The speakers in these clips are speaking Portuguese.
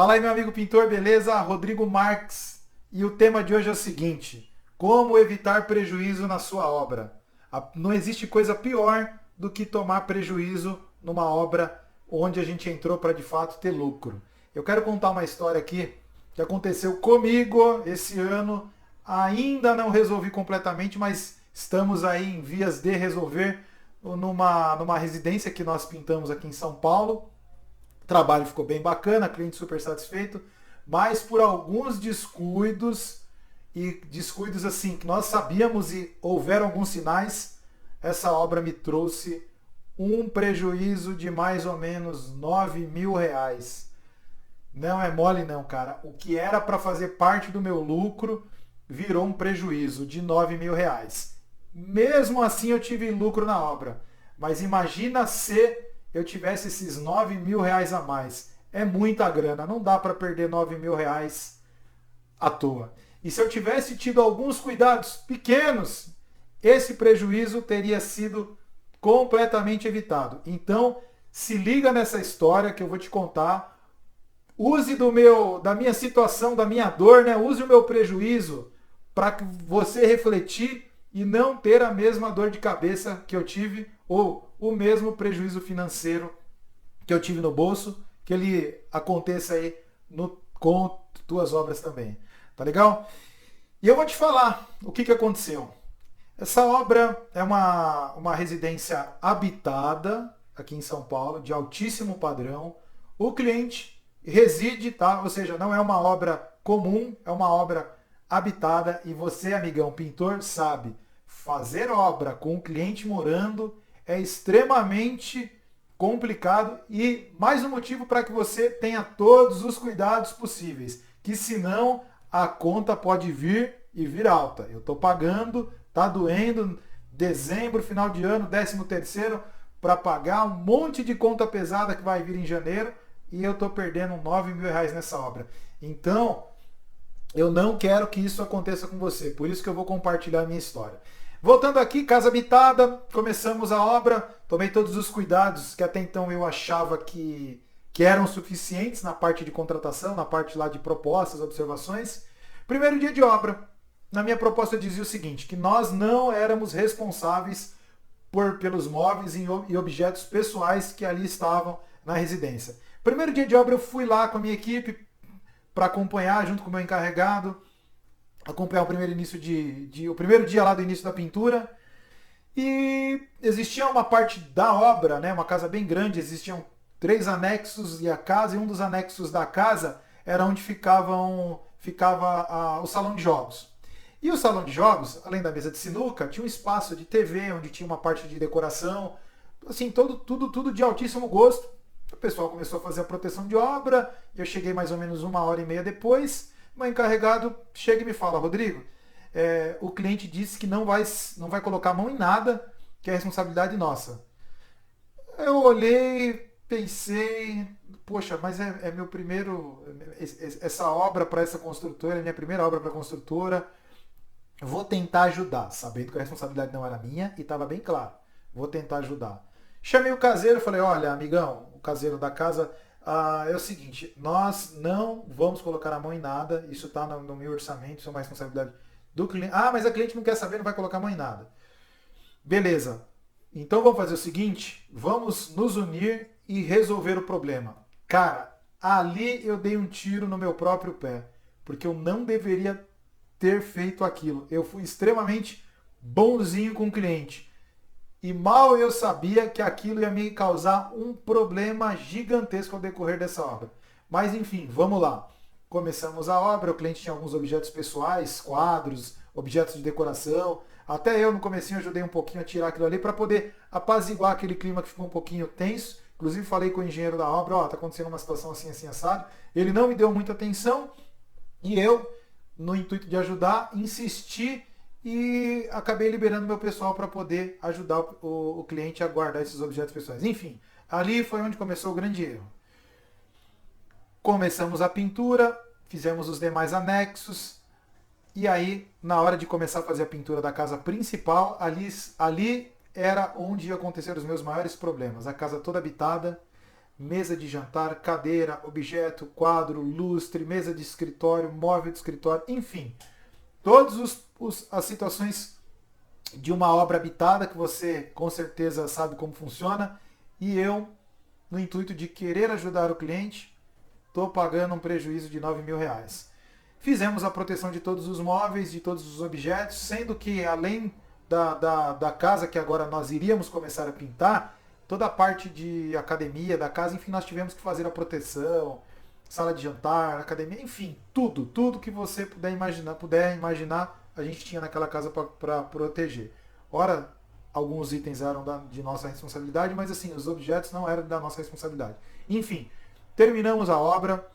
Fala aí, meu amigo pintor, beleza? Rodrigo Marques. E o tema de hoje é o seguinte: como evitar prejuízo na sua obra? Não existe coisa pior do que tomar prejuízo numa obra onde a gente entrou para de fato ter lucro. Eu quero contar uma história aqui que aconteceu comigo esse ano. Ainda não resolvi completamente, mas estamos aí em vias de resolver numa residência que nós pintamos aqui em São Paulo. O trabalho ficou bem bacana, cliente super satisfeito, mas por alguns descuidos, e descuidos assim que nós sabíamos e houveram alguns sinais, essa obra me trouxe um prejuízo de mais ou menos R$ 9.000. Não é mole não, cara. O que era para fazer parte do meu lucro virou um prejuízo de R$ 9.000. Mesmo assim eu tive lucro na obra. Mas imagina se eu tivesse esses R$ 9.000 a mais. É muita grana. Não dá para perder R$ 9.000 à toa. E se eu tivesse tido alguns cuidados pequenos, esse prejuízo teria sido completamente evitado. Então, se liga nessa história que eu vou te contar. Use da minha situação, da minha dor, né? Use o meu prejuízo para você refletir e não ter a mesma dor de cabeça que eu tive ou o mesmo prejuízo financeiro que eu tive no bolso, que ele aconteça aí com tuas obras também. Tá legal? E eu vou te falar o que aconteceu. Essa obra é uma residência habitada aqui em São Paulo, de altíssimo padrão. O cliente reside, tá? Ou seja, não é uma obra comum, é uma obra habitada. E você, amigão pintor, sabe, fazer obra com o cliente morando é extremamente complicado e mais um motivo para que você tenha todos os cuidados possíveis, que senão a conta pode vir e vir alta. Eu estou pagando, tá doendo, dezembro, final de ano, 13º, para pagar um monte de conta pesada que vai vir em janeiro e eu estou perdendo R$ 9.000 nessa obra. Então, eu não quero que isso aconteça com você, por isso que eu vou compartilhar a minha história. Voltando aqui, casa habitada, começamos a obra, tomei todos os cuidados que até então eu achava que eram suficientes na parte de contratação, na parte lá de propostas, observações. Primeiro dia de obra, na minha proposta eu dizia o seguinte, que nós não éramos responsáveis pelos móveis e objetos pessoais que ali estavam na residência. Primeiro dia de obra eu fui lá com a minha equipe para acompanhar junto com o meu encarregado, acompanhar o primeiro dia lá do início da pintura. E existia uma parte da obra, né, uma casa bem grande, existiam 3 anexos e a casa, e um dos anexos da casa era onde ficava o salão de jogos. E o salão de jogos, além da mesa de sinuca, tinha um espaço de TV, onde tinha uma parte de decoração, assim, tudo de altíssimo gosto. O pessoal começou a fazer a proteção de obra, eu cheguei mais ou menos 1h30 depois, meu encarregado chega e me fala, Rodrigo, o cliente disse que não vai colocar a mão em nada, que é responsabilidade nossa. Eu olhei, pensei, poxa, mas é meu primeiro, essa obra para essa construtora, é minha primeira obra para a construtora, vou tentar ajudar, sabendo que a responsabilidade não era minha e estava bem claro, vou tentar ajudar. Chamei o caseiro, falei, olha, amigão, o caseiro da casa, é o seguinte, nós não vamos colocar a mão em nada, isso está no meu orçamento, isso é uma responsabilidade do cliente. Ah, mas a cliente não quer saber, não vai colocar a mão em nada. Beleza, então vamos fazer o seguinte, vamos nos unir e resolver o problema. Cara, ali eu dei um tiro no meu próprio pé, porque eu não deveria ter feito aquilo. Eu fui extremamente bonzinho com o cliente. E mal eu sabia que aquilo ia me causar um problema gigantesco ao decorrer dessa obra. Mas enfim, vamos lá. Começamos a obra, o cliente tinha alguns objetos pessoais, quadros, objetos de decoração. Até eu no comecinho ajudei um pouquinho a tirar aquilo ali para poder apaziguar aquele clima que ficou um pouquinho tenso. Inclusive falei com o engenheiro da obra, tá acontecendo uma situação assim, assim, assado. Ele não me deu muita atenção e eu, no intuito de ajudar, insisti e acabei liberando meu pessoal para poder ajudar o cliente a guardar esses objetos pessoais. Enfim, ali foi onde começou o grande erro. Começamos a pintura, fizemos os demais anexos, e aí, na hora de começar a fazer a pintura da casa principal, ali era onde ia acontecer os meus maiores problemas. A casa toda habitada, mesa de jantar, cadeira, objeto, quadro, lustre, mesa de escritório, móvel de escritório, enfim. Todas as situações de uma obra habitada que você com certeza sabe como funciona. E eu, no intuito de querer ajudar o cliente, estou pagando um prejuízo de R$ 9.000. Fizemos a proteção de todos os móveis, de todos os objetos, sendo que além da casa que agora nós iríamos começar a pintar, toda a parte de academia da casa, enfim, nós tivemos que fazer a proteção, sala de jantar, academia, enfim, tudo que você puder imaginar, a gente tinha naquela casa para proteger. Ora, alguns itens eram de nossa responsabilidade, mas assim, os objetos não eram da nossa responsabilidade. Enfim, terminamos a obra,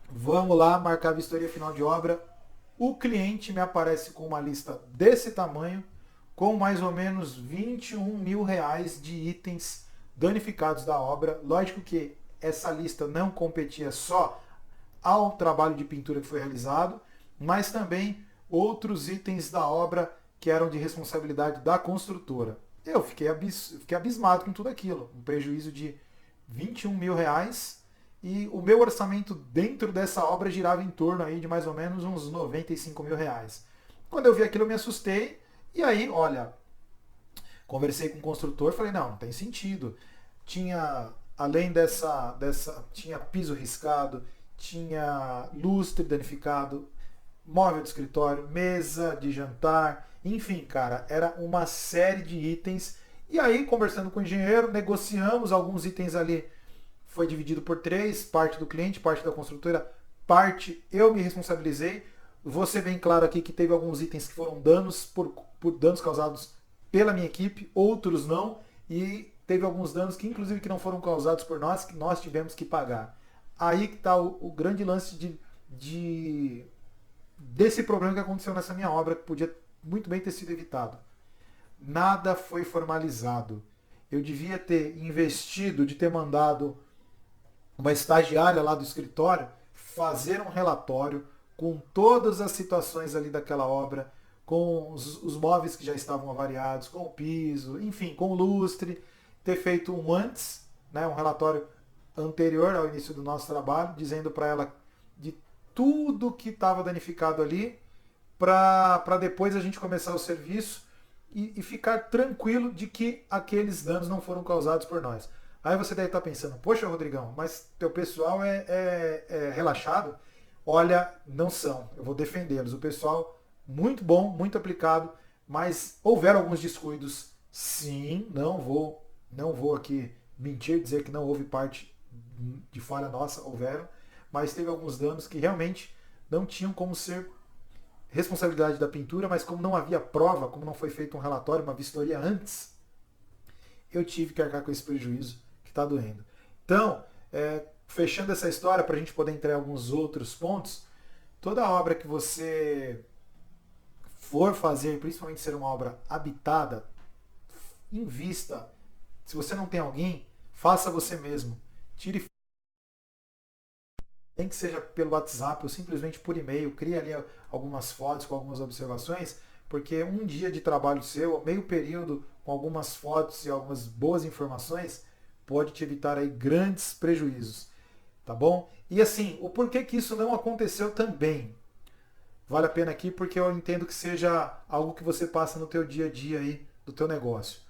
vamos lá marcar a vistoria final de obra. O cliente me aparece com uma lista desse tamanho, com mais ou menos R$ 21.000 de itens danificados da obra. Lógico que essa lista não competia só ao trabalho de pintura que foi realizado, mas também outros itens da obra que eram de responsabilidade da construtora. Eu fiquei abismado com tudo aquilo. Um prejuízo de R$ 21.000 e o meu orçamento dentro dessa obra girava em torno aí de mais ou menos uns R$ 95.000. Quando eu vi aquilo eu me assustei e aí, olha, conversei com o construtor, falei, não tem sentido. Tinha, além tinha piso riscado, tinha lustre danificado, móvel de escritório, mesa de jantar, enfim, cara, era uma série de itens. E aí, conversando com o engenheiro, negociamos alguns itens ali. Foi dividido por 3, parte do cliente, parte da construtora, parte eu me responsabilizei. Vou ser bem claro aqui que teve alguns itens que foram danos por danos causados pela minha equipe, outros não, e teve alguns danos que inclusive que não foram causados por nós, que nós tivemos que pagar. Aí que está o grande lance desse problema que aconteceu nessa minha obra, que podia muito bem ter sido evitado. Nada foi formalizado. Eu devia ter investido, de ter mandado uma estagiária lá do escritório fazer um relatório com todas as situações ali daquela obra, com os móveis que já estavam avariados, com o piso, enfim, com o lustre, ter feito um antes, né, um relatório anterior ao início do nosso trabalho, dizendo para ela de tudo que estava danificado ali, para depois a gente começar o serviço e ficar tranquilo de que aqueles danos não foram causados por nós. Aí você deve estar pensando, poxa Rodrigão, mas teu pessoal é relaxado? Olha, não são, eu vou defendê-los. O pessoal muito bom, muito aplicado, mas houveram alguns descuidos, sim, não vou aqui mentir, dizer que não houve parte de falha nossa, houveram, mas teve alguns danos que realmente não tinham como ser responsabilidade da pintura, mas como não havia prova, como não foi feito um relatório, uma vistoria antes, eu tive que arcar com esse prejuízo que está doendo. Então, fechando essa história, para a gente poder entrar em alguns outros pontos, toda obra que você for fazer, principalmente ser uma obra habitada, invista. Se você não tem alguém, faça você mesmo. Tire, nem que seja pelo WhatsApp ou simplesmente por e-mail, crie ali algumas fotos com algumas observações, porque um dia de trabalho seu, meio período, com algumas fotos e algumas boas informações, pode te evitar aí grandes prejuízos, tá bom? E assim, o porquê que isso não aconteceu também, vale a pena aqui porque eu entendo que seja algo que você passa no teu dia a dia aí do teu negócio.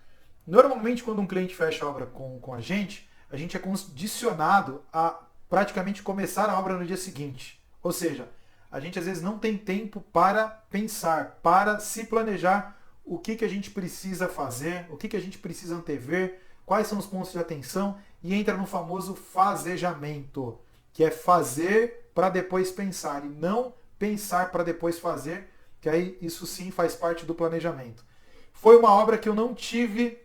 Normalmente quando um cliente fecha a obra com a gente é condicionado a praticamente começar a obra no dia seguinte. Ou seja, a gente às vezes não tem tempo para pensar, para se planejar o que a gente precisa fazer, o que a gente precisa antever, quais são os pontos de atenção, e entra no famoso fazejamento, que é fazer para depois pensar, e não pensar para depois fazer, que aí isso sim faz parte do planejamento. Foi uma obra que eu não tive,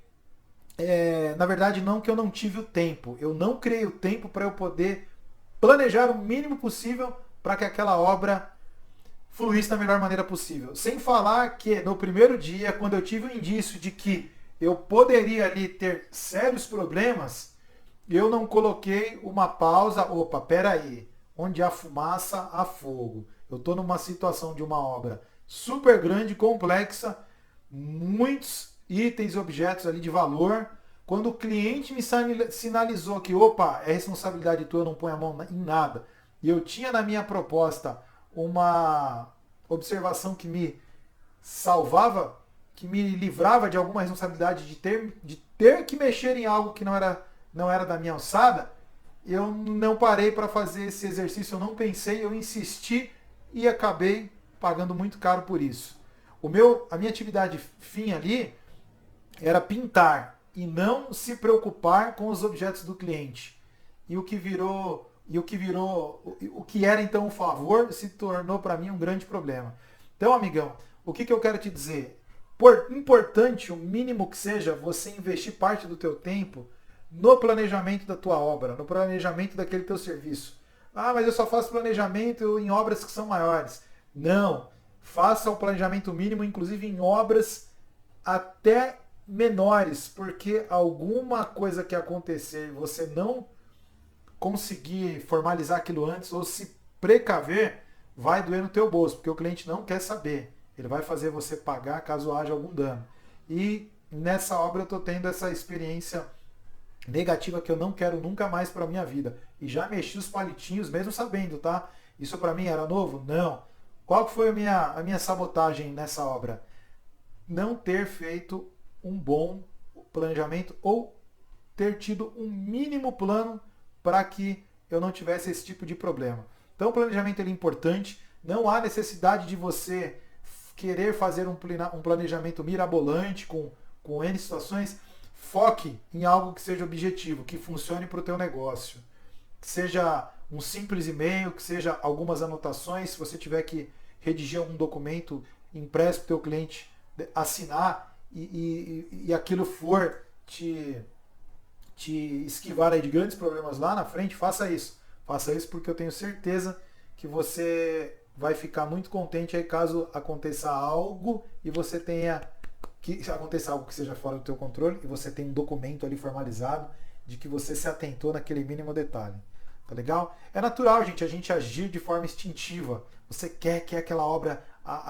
na verdade não que eu não tive o tempo, eu não criei o tempo para eu poder planejar o mínimo possível para que aquela obra fluísse da melhor maneira possível. Sem falar que no primeiro dia, quando eu tive o indício de que eu poderia ali ter sérios problemas, eu não coloquei uma pausa. Opa, peraí, onde há fumaça, há fogo. Eu estou numa situação de uma obra super grande, complexa, muitos itens e objetos ali de valor, Quando o cliente me sinalizou que, opa, é responsabilidade tua, eu não ponho a mão em nada, e eu tinha na minha proposta uma observação que me salvava, que me livrava de alguma responsabilidade de ter que mexer em algo que não era da minha alçada, eu não parei para fazer esse exercício, eu não pensei, eu insisti e acabei pagando muito caro por isso. A minha atividade fim ali era pintar e não se preocupar com os objetos do cliente. O que era então um favor se tornou para mim um grande problema. Então, amigão, o que eu quero te dizer? Importante, o mínimo que seja, você investir parte do teu tempo no planejamento da tua obra, no planejamento daquele teu serviço. Ah, mas eu só faço planejamento em obras que são maiores. Não. Faça o planejamento mínimo, inclusive em obras até menores, porque alguma coisa que acontecer e você não conseguir formalizar aquilo antes ou se precaver, vai doer no teu bolso, porque o cliente não quer saber. Ele vai fazer você pagar caso haja algum dano. E nessa obra eu estou tendo essa experiência negativa que eu não quero nunca mais para minha vida. E já mexi os palitinhos, mesmo sabendo, tá? Isso para mim era novo? Não. Qual foi a minha sabotagem nessa obra? Não ter feito um bom planejamento ou ter tido um mínimo plano para que eu não tivesse esse tipo de problema. Então o planejamento é importante, não há necessidade de você querer fazer um planejamento mirabolante com N situações. Foque em algo que seja objetivo, que funcione para o teu negócio. Que seja um simples e-mail, que seja algumas anotações, se você tiver que redigir algum documento, impresso para o teu cliente assinar e aquilo for te esquivar aí de grandes problemas lá na frente, faça isso. Faça isso porque eu tenho certeza que você vai ficar muito contente aí caso aconteça algo e você tenha que aconteça algo que seja fora do teu controle e você tem um documento ali formalizado de que você se atentou naquele mínimo detalhe. Tá legal? É natural, gente, a gente agir de forma instintiva. Você quer aquela obra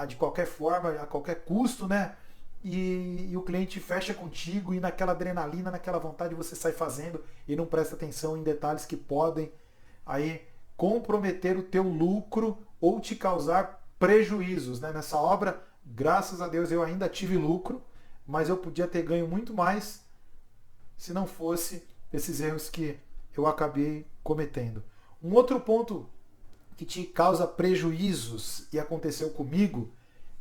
de qualquer forma, a qualquer custo, né? E o cliente fecha contigo e naquela adrenalina, naquela vontade você sai fazendo e não presta atenção em detalhes que podem aí comprometer o teu lucro ou te causar prejuízos, né? Nessa obra, graças a Deus, eu ainda tive lucro, mas eu podia ter ganho muito mais se não fosse esses erros que eu acabei cometendo. Um outro ponto que te causa prejuízos, e aconteceu comigo,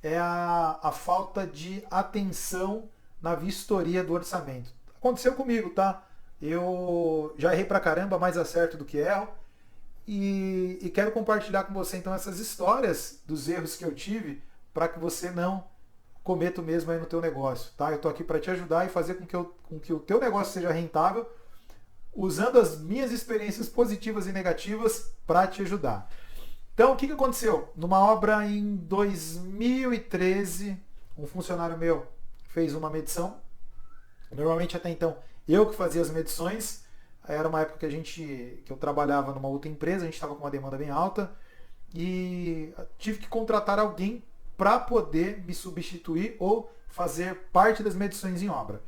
é a falta de atenção na vistoria do orçamento. Aconteceu comigo, tá? Eu já errei pra caramba, mais acerto do que erro. E quero compartilhar com você então essas histórias dos erros que eu tive para que você não cometa o mesmo aí no teu negócio, tá? Eu estou aqui para te ajudar e fazer com que o teu negócio seja rentável, usando as minhas experiências positivas e negativas para te ajudar. Então, o que aconteceu? Numa obra em 2013, um funcionário meu fez uma medição. Normalmente até então eu que fazia as medições. Era uma época que eu trabalhava numa outra empresa, a gente estava com uma demanda bem alta e tive que contratar alguém para poder me substituir ou fazer parte das medições em obra.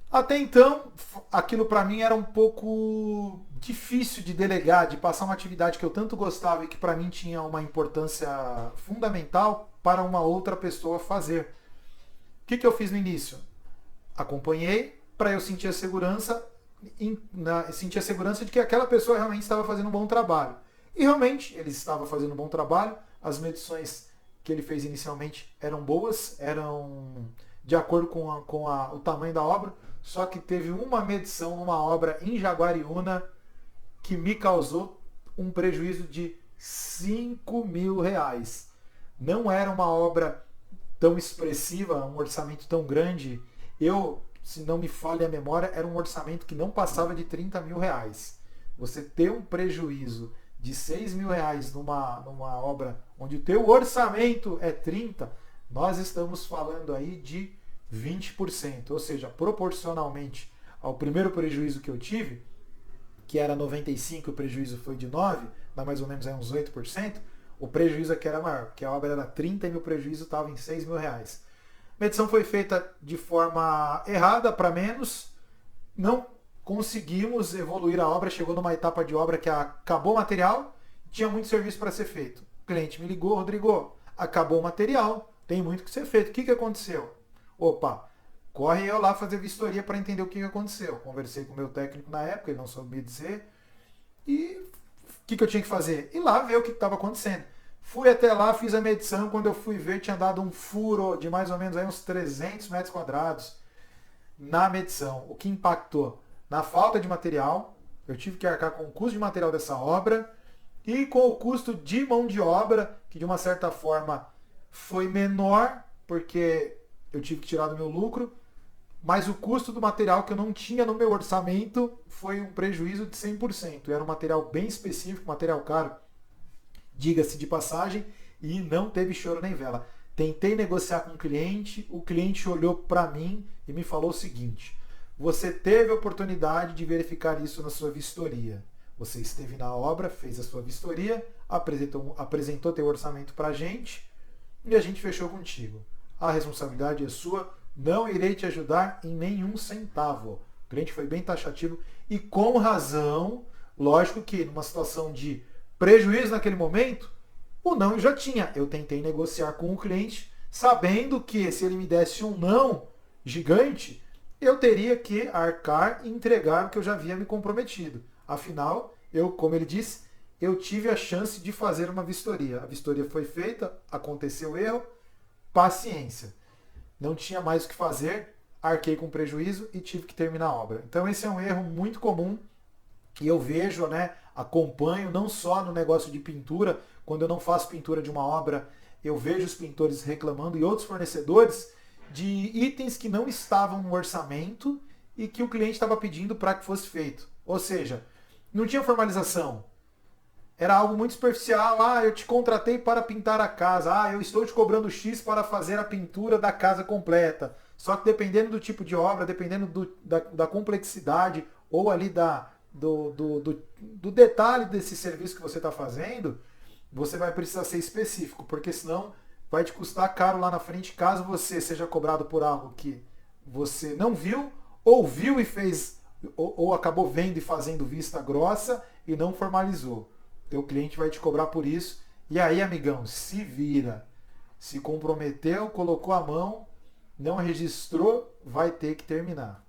Até então, aquilo para mim era um pouco difícil de delegar, de passar uma atividade que eu tanto gostava e que para mim tinha uma importância fundamental para uma outra pessoa fazer. O que eu fiz no início? Acompanhei para eu sentir a segurança de que aquela pessoa realmente estava fazendo um bom trabalho. E realmente ele estava fazendo um bom trabalho, as medições que ele fez inicialmente eram boas, eram de acordo com o tamanho da obra, só que teve uma medição numa obra em Jaguariúna que me causou um prejuízo de R$5.000. Não era uma obra tão expressiva, um orçamento tão grande. Se não me falha a memória, era um orçamento que não passava de R$30.000. Você ter um prejuízo de R$6.000 numa obra onde o teu orçamento é 30, nós estamos falando aí de 20%. Ou seja, proporcionalmente ao primeiro prejuízo que eu tive, que era 95, o prejuízo foi de 9, dá mais ou menos aí uns 8%, o prejuízo aqui era maior, porque a obra era 30 e meu prejuízo estava em R$6.000. A medição foi feita de forma errada, para menos. Não conseguimos evoluir a obra. Chegou numa etapa de obra que acabou o material, tinha muito serviço para ser feito. O cliente me ligou: Rodrigo, acabou o material, tem muito que ser feito. O que aconteceu? Opa, corre eu lá fazer vistoria para entender o que aconteceu. Conversei com o meu técnico na época, ele não soube me dizer. E o que eu tinha que fazer? Ir lá ver o que estava acontecendo. Fui até lá, fiz a medição. Quando eu fui ver, tinha dado um furo de mais ou menos aí uns 300 metros quadrados na medição. O que impactou na falta de material. Eu tive que arcar com o custo de material dessa obra e com o custo de mão de obra, que de uma certa forma foi menor, porque eu tive que tirar do meu lucro, mas o custo do material que eu não tinha no meu orçamento foi um prejuízo de 100%. Era um material bem específico, material caro, diga-se de passagem, e não teve choro nem vela. Tentei negociar com o cliente olhou para mim e me falou o seguinte: você teve a oportunidade de verificar isso na sua vistoria. Você esteve na obra, fez a sua vistoria, apresentou teu orçamento para a gente e a gente fechou contigo. A responsabilidade é sua, não irei te ajudar em nenhum centavo. O cliente foi bem taxativo e com razão. Lógico que numa situação de prejuízo naquele momento, o não eu já tinha. Eu tentei negociar com o cliente, sabendo que se ele me desse um não gigante, eu teria que arcar e entregar o que eu já havia me comprometido. Afinal, como ele disse, eu tive a chance de fazer uma vistoria. A vistoria foi feita, aconteceu o erro, paciência. Não tinha mais o que fazer, arquei com prejuízo e tive que terminar a obra. Então esse é um erro muito comum que eu vejo, acompanho, não só no negócio de pintura. Quando eu não faço pintura de uma obra, eu vejo os pintores reclamando e outros fornecedores de itens que não estavam no orçamento e que o cliente estava pedindo para que fosse feito. Ou seja, não tinha formalização. Era algo muito superficial. Eu te contratei para pintar a casa. Eu estou te cobrando X para fazer a pintura da casa completa. Só que dependendo do tipo de obra, dependendo da complexidade ou ali do detalhe desse serviço que você está fazendo, você vai precisar ser específico, porque senão vai te custar caro lá na frente, caso você seja cobrado por algo que você não viu, ou viu e fez, ou acabou vendo e fazendo vista grossa e não formalizou. Teu cliente vai te cobrar por isso. E aí, amigão, se vira. Se comprometeu, colocou a mão, não registrou, vai ter que terminar.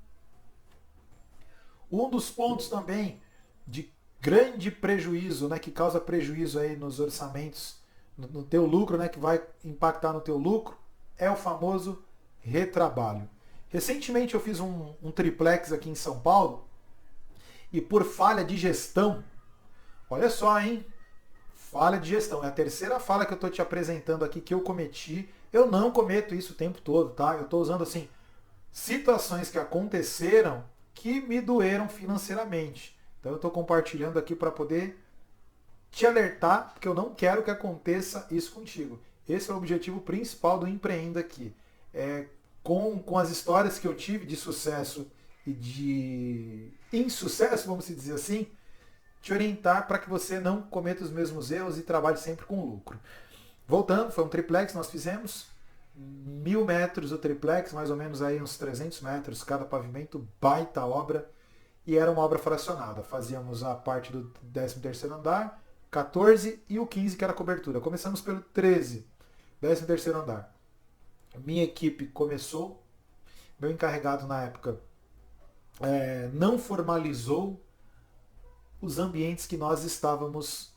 Um dos pontos também de grande prejuízo, que causa prejuízo aí nos orçamentos, no teu lucro, que vai impactar no teu lucro, é o famoso retrabalho. Recentemente eu fiz um triplex aqui em São Paulo e por falha de gestão, olha só, hein? Falha de gestão. É a terceira falha que eu estou te apresentando aqui que eu cometi. Eu não cometo isso o tempo todo, tá? Eu estou usando situações que aconteceram que me doeram financeiramente. Então eu estou compartilhando aqui para poder te alertar, porque eu não quero que aconteça isso contigo. Esse é o objetivo principal do Empreenda aqui. Com as histórias que eu tive de sucesso e de insucesso, vamos dizer assim, te orientar para que você não cometa os mesmos erros e trabalhe sempre com lucro. Voltando, foi um triplex, nós fizemos 1.000 metros o triplex, mais ou menos aí uns 300 metros cada pavimento, baita obra, e era uma obra fracionada. Fazíamos a parte do 13º andar, 14 e o 15 que era a cobertura. Começamos pelo 13, 13º andar. Minha equipe começou, meu encarregado na época não formalizou os ambientes que nós estávamos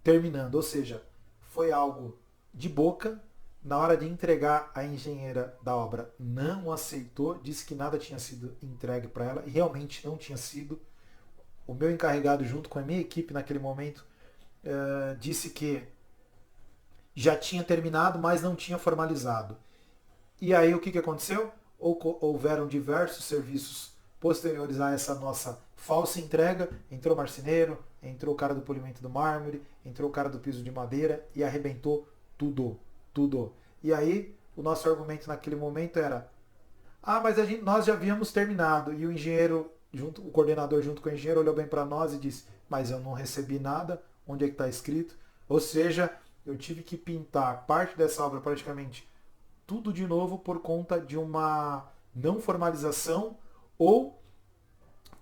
terminando, ou seja, foi algo de boca. Na hora de entregar, a engenheira da obra não aceitou, disse que nada tinha sido entregue para ela, e realmente não tinha sido. O meu encarregado, junto com a minha equipe naquele momento, disse que já tinha terminado, mas não tinha formalizado. E aí o que aconteceu? Houveram diversos serviços posteriores a essa nossa falsa entrega. Entrou o marceneiro, entrou o cara do polimento do mármore, entrou o cara do piso de madeira e arrebentou tudo. E aí, o nosso argumento naquele momento era: mas nós já havíamos terminado. E o engenheiro, o coordenador junto com o engenheiro, olhou bem para nós e disse: mas eu não recebi nada, onde é que está escrito? Ou seja, eu tive que pintar parte dessa obra praticamente tudo de novo por conta de uma não formalização ou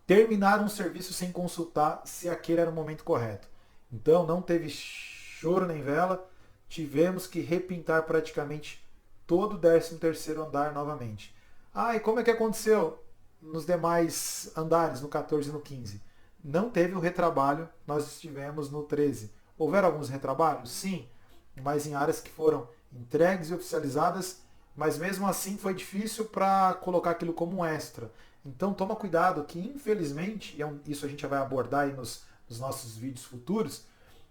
terminar um serviço sem consultar se aquele era o momento correto. Então não teve choro nem vela, tivemos que repintar praticamente todo o 13º andar novamente. Ah, e como é que aconteceu nos demais andares, no 14 e no 15? Não teve o retrabalho, nós estivemos no 13. Houveram alguns retrabalhos? Sim, mas em áreas que foram entregues e oficializadas, mas mesmo assim foi difícil para colocar aquilo como um extra. Então toma cuidado que infelizmente, e isso a gente já vai abordar aí nos nossos vídeos futuros,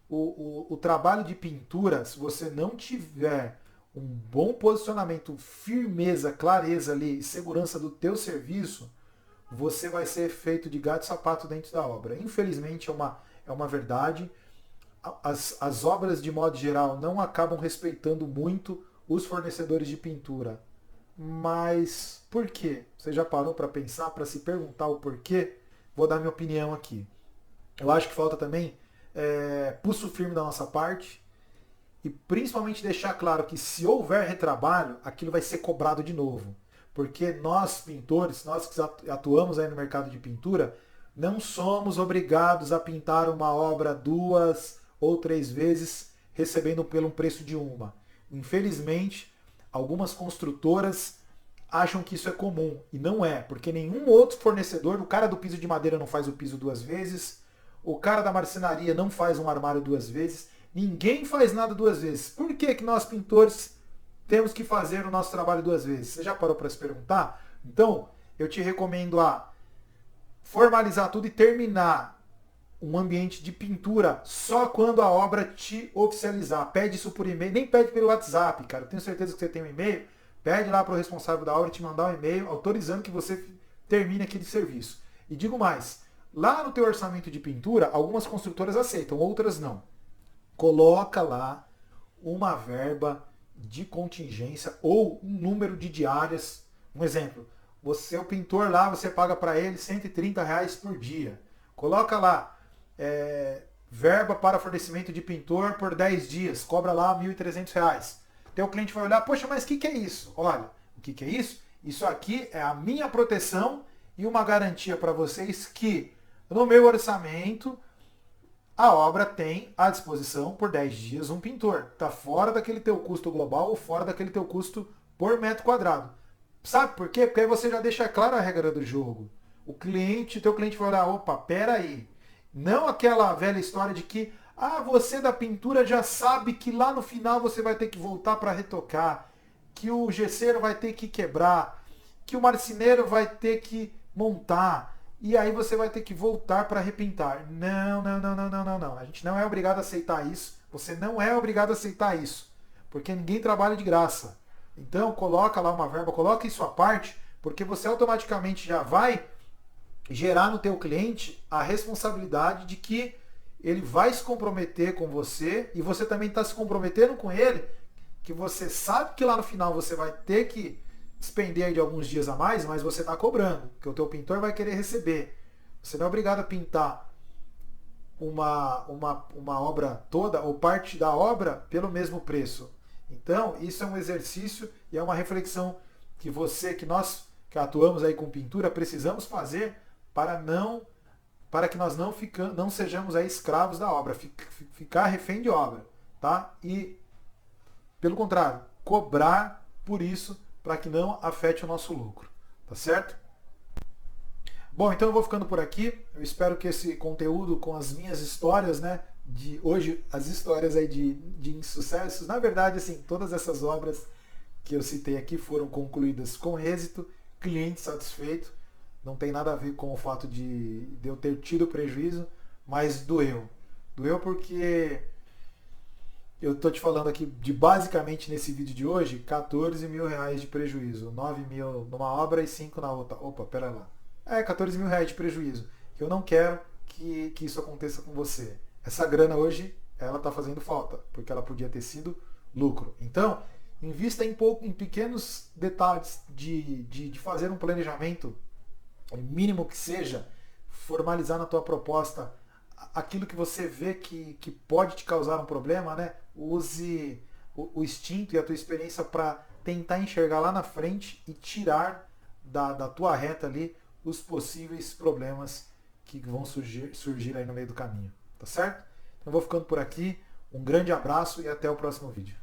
o trabalho de pintura, se você não tiver um bom posicionamento, firmeza, clareza ali, segurança do teu serviço, você vai ser feito de gato e sapato dentro da obra. Infelizmente é uma verdade. As obras, de modo geral, não acabam respeitando muito os fornecedores de pintura. Mas por quê? Você já parou para pensar, para se perguntar o porquê? Vou dar minha opinião aqui. Eu acho que falta também pulso firme da nossa parte e principalmente deixar claro que se houver retrabalho, aquilo vai ser cobrado de novo. Porque nós, pintores, nós que atuamos aí no mercado de pintura, não somos obrigados a pintar uma obra 2 ou 3 vezes, recebendo pelo preço de uma. Infelizmente, algumas construtoras acham que isso é comum. E não é, porque nenhum outro fornecedor, o cara do piso de madeira não faz o piso 2 vezes, o cara da marcenaria não faz um armário 2 vezes, ninguém faz nada 2 vezes. Por que que nós, pintores, temos que fazer o nosso trabalho 2 vezes? Você já parou para se perguntar? Então, eu te recomendo a formalizar tudo e terminar um ambiente de pintura só quando a obra te oficializar. Pede isso por e-mail, nem pede pelo WhatsApp, cara. Eu tenho certeza que você tem um e-mail. Pede lá para o responsável da obra te mandar um e-mail autorizando que você termine aquele serviço. E digo mais, lá no teu orçamento de pintura, algumas construtoras aceitam, outras não. Coloca lá uma verba de contingência ou um número de diárias. Um exemplo, você é o pintor lá, você paga para ele R$ 130 por dia. Coloca lá verba para fornecimento de pintor por 10 dias, cobra lá R$ 1.300. Teu cliente vai olhar, poxa, mas o que é isso? Olha, o que é isso? Isso aqui é a minha proteção e uma garantia para vocês que no meu orçamento a obra tem à disposição por 10 dias um pintor. Está fora daquele teu custo global ou fora daquele teu custo por metro quadrado. Sabe por quê? Porque aí você já deixa clara a regra do jogo. Teu cliente vai olhar, opa, pera aí. Não aquela velha história de que você da pintura já sabe que lá no final você vai ter que voltar para retocar, que o gesseiro vai ter que quebrar, que o marceneiro vai ter que montar, e aí você vai ter que voltar para repintar. Não, não, não, não, não, não, não. A gente não é obrigado a aceitar isso. Você não é obrigado a aceitar isso, porque ninguém trabalha de graça. Então coloca lá uma verba, coloca isso à parte, porque você automaticamente já vai gerar no teu cliente a responsabilidade de que ele vai se comprometer com você e você também está se comprometendo com ele, que você sabe que lá no final você vai ter que despender de alguns dias a mais, mas você está cobrando, que o teu pintor vai querer receber. Você não é obrigado a pintar uma obra toda ou parte da obra pelo mesmo preço. Então, isso é um exercício e é uma reflexão que nós que atuamos aí com pintura precisamos fazer para que nós não sejamos aí escravos da obra, ficar refém de obra, tá? E pelo contrário, cobrar por isso para que não afete o nosso lucro, tá certo? Bom, então eu vou ficando por aqui. Eu espero que esse conteúdo com as minhas histórias, né, de hoje, as histórias aí de insucessos, na verdade, assim, todas essas obras que eu citei aqui foram concluídas com êxito, cliente satisfeito. Não tem nada a ver com o fato de eu ter tido prejuízo, mas doeu. Doeu porque eu estou te falando aqui de basicamente nesse vídeo de hoje, R$ 14.000 de prejuízo. 9.000 numa obra e 5 na outra. Opa, pera lá. R$ 14.000 de prejuízo. Eu não quero que isso aconteça com você. Essa grana hoje, ela está fazendo falta, porque ela podia ter sido lucro. Então, invista em pequenos detalhes de fazer um planejamento, o mínimo que seja, formalizar na tua proposta aquilo que você vê que pode te causar um problema, né? Use o instinto e a tua experiência para tentar enxergar lá na frente e tirar da tua reta ali os possíveis problemas que vão surgir aí no meio do caminho. Tá certo? Então eu vou ficando por aqui. Um grande abraço e até o próximo vídeo.